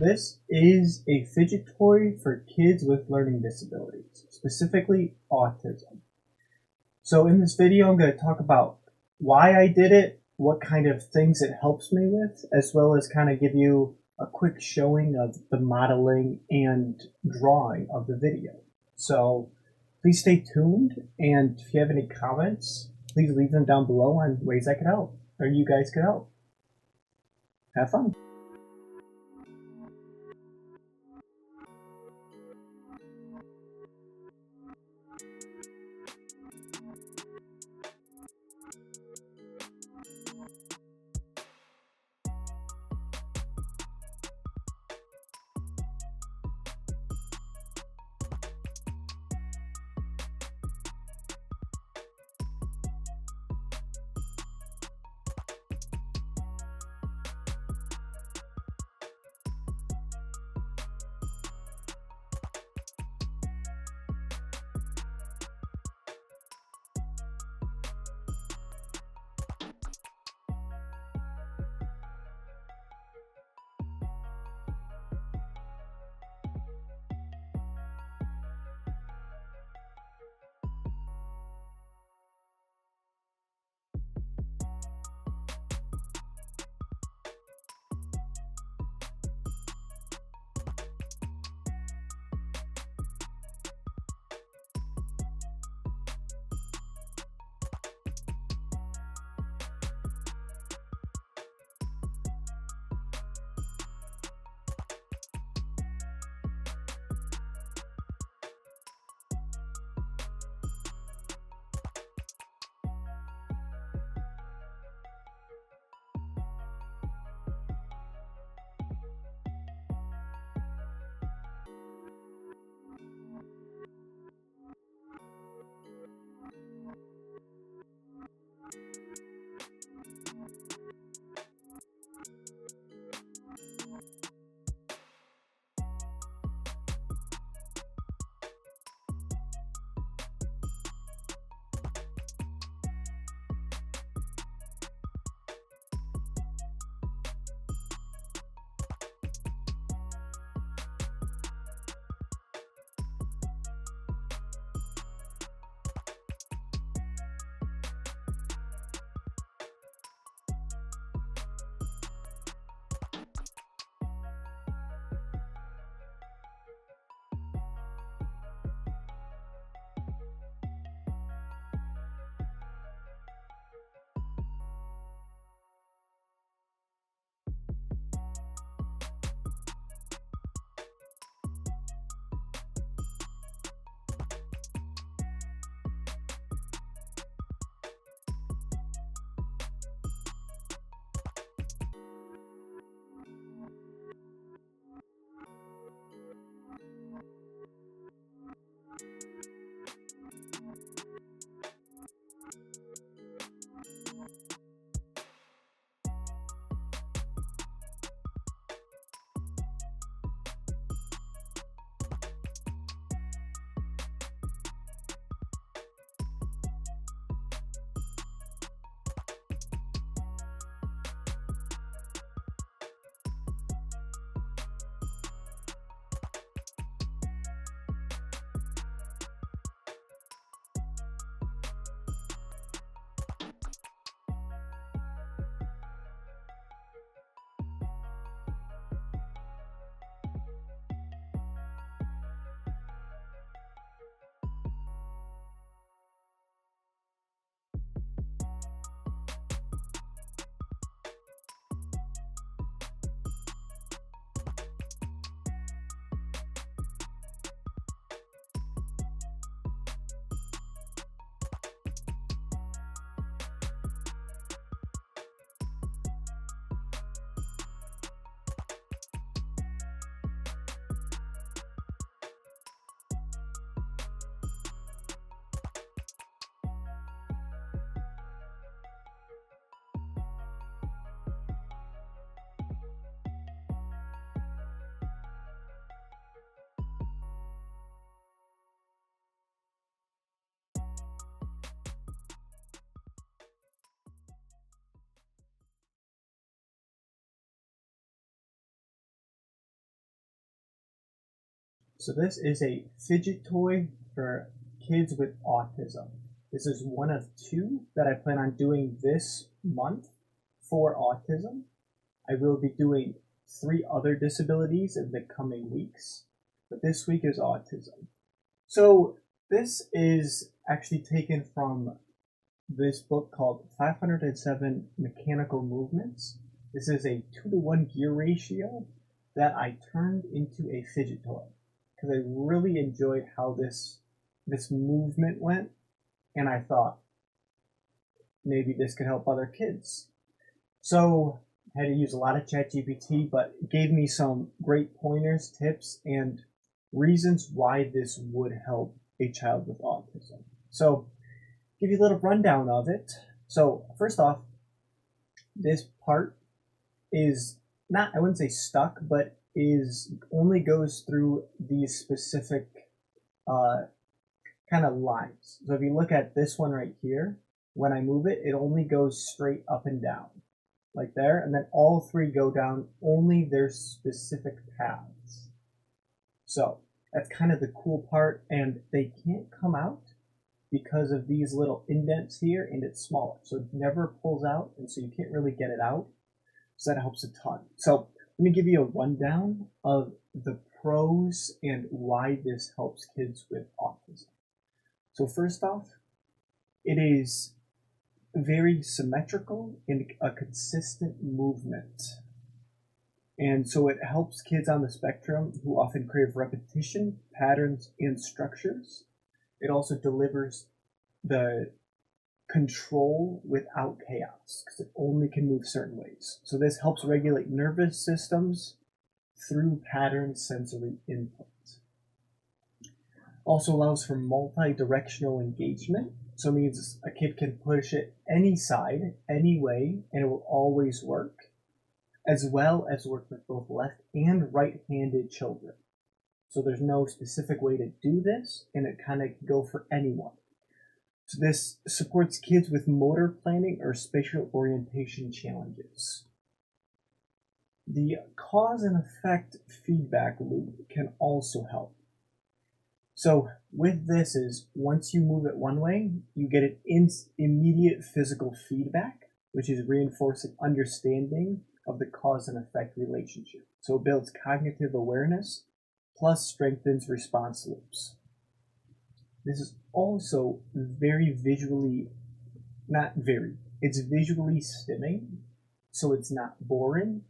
this is a fidget toy for kids with learning disabilities, specifically autism. So in this video, I'm going to talk about why I did it, what kind of things it helps me with, as well as kind of give you a quick showing of the modeling and drawing of the video. So please stay tuned, and if you have any comments, please leave them down below on ways I could help, or you guys could help. Have fun. So this is a fidget toy for kids with autism. This is one of two that I plan on doing this month for autism. I will be doing 3 other disabilities in the coming weeks, but this week is autism. So this is actually taken from this book called 507 Mechanical Movements. This is a 2-to-1 gear ratio that I turned into a fidget toy because I really enjoyed how this movement went, and I thought maybe this could help other kids. So I had to use a lot of ChatGPT, but it gave me some great pointers, tips, and reasons why this would help a child with autism. So give you a little rundown of it. So first off, this part is not, I wouldn't say stuck, but only goes through these specific kind of lines. So if you look at this one right here, when I move it, it only goes straight up and down, like there, and then all 3 go down only their specific paths. So that's kind of the cool part, and they can't come out because of these little indents here, and it's smaller, so it never pulls out, and so you can't really get it out. So that helps a ton. So let me give you a rundown of the pros and why this helps kids with autism. So first off, it is very symmetrical and a consistent movement. And so it helps kids on the spectrum who often crave repetition, patterns, and structures. It also delivers the control without chaos because it only can move certain ways. So this helps regulate nervous systems through pattern sensory input. Also allows for multi-directional engagement. So it means a kid can push it any side, any way, and it will always work, as well as work with both left and right-handed children. So there's no specific way to do this, and it kind of can go for anyone. So this supports kids with motor planning or spatial orientation challenges. The cause and effect feedback loop can also help. So with this is, once you move it one way, you get an immediate physical feedback, which is reinforcing understanding of the cause and effect relationship. So it builds cognitive awareness, plus strengthens response loops. This is also very visually, it's visually stimming, so it's not boring,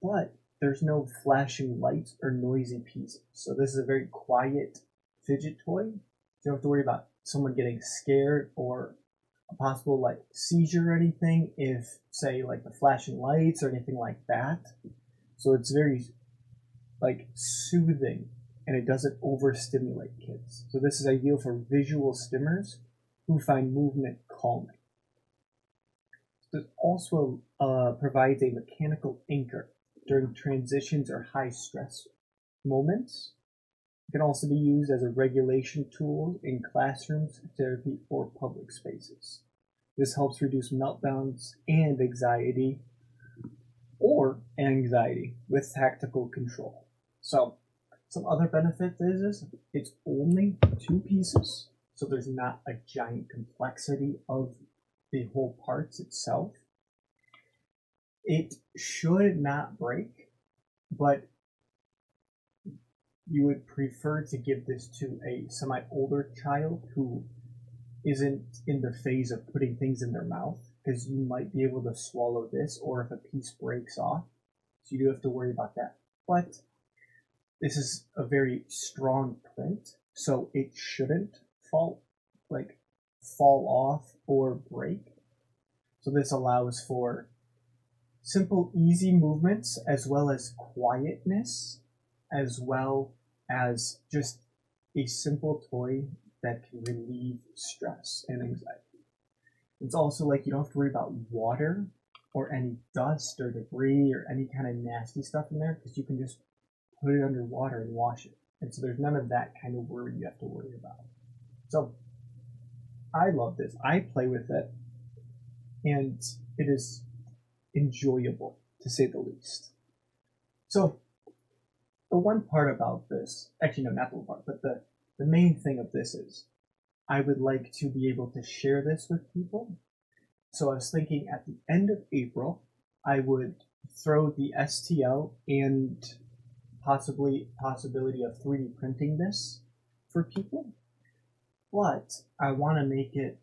but there's no flashing lights or noisy pieces. So this is a very quiet fidget toy. You don't have to worry about someone getting scared or a possible like seizure or anything if, say, like the flashing lights or anything like that. So it's very like soothing, and it doesn't overstimulate kids. So this is ideal for visual stimmers who find movement calming. It also provides a mechanical anchor during transitions or high stress moments. It can also be used as a regulation tool in classrooms, therapy, or public spaces. This helps reduce meltdowns and anxiety with tactical control. So some other benefit is it's only 2 pieces, so there's not a giant complexity of the whole parts itself. It should not break, but you would prefer to give this to a semi-older child who isn't in the phase of putting things in their mouth, because you might be able to swallow this, or if a piece breaks off, so you do have to worry about that. But this is a very strong print, so it shouldn't fall off or break. So this allows for simple, easy movements, as well as quietness, as well as just a simple toy that can relieve stress and anxiety. It's also like you don't have to worry about water or any dust or debris or any kind of nasty stuff in there, because you can just put it under water and wash it. And so there's none of that kind of worry you have to worry about. So I love this. I play with it, and it is enjoyable, to say the least. So the one part about this, actually no, not the one part, but the main thing of this is I would like to be able to share this with people. So I was thinking at the end of April, I would throw the STL and possibility of 3D printing this for people, but I want to make it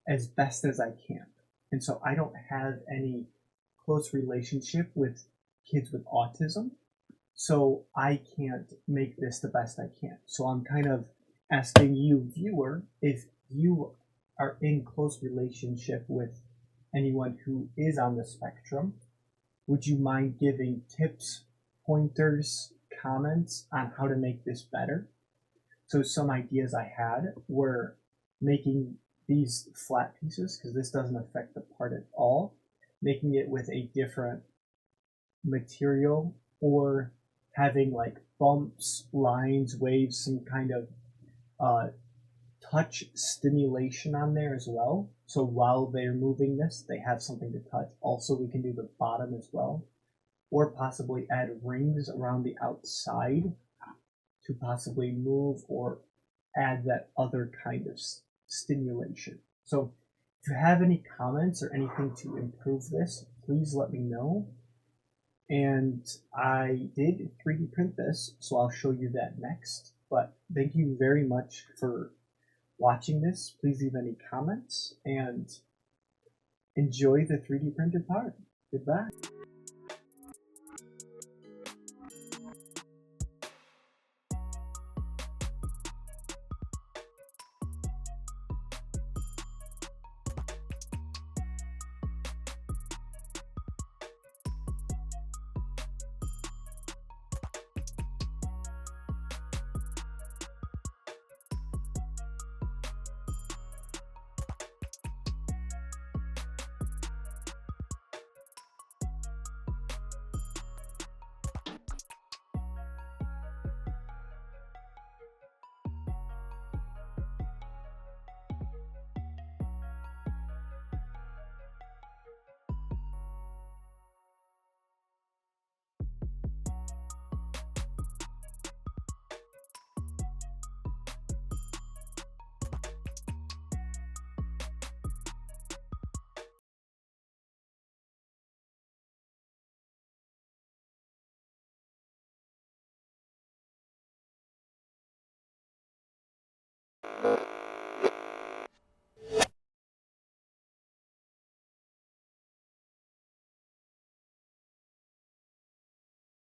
as best as I can. And so I don't have any close relationship with kids with autism, so I can't make this the best I can. So I'm kind of asking you, viewer, if you are in close relationship with anyone who is on the spectrum, would you mind giving tips, pointers, comments on how to make this better? So some ideas I had were making these flat pieces, because this doesn't affect the part at all, making it with a different material, or having like bumps, lines, waves, some kind of touch stimulation on there as well. So while they're moving this, they have something to touch. Also, we can do the bottom as well, or possibly add rings around the outside to possibly move or add that other kind of stimulation. So if you have any comments or anything to improve this, please let me know. And I did 3D print this, so I'll show you that next. But thank you very much for watching this. Please leave any comments and enjoy the 3D printed part. Goodbye.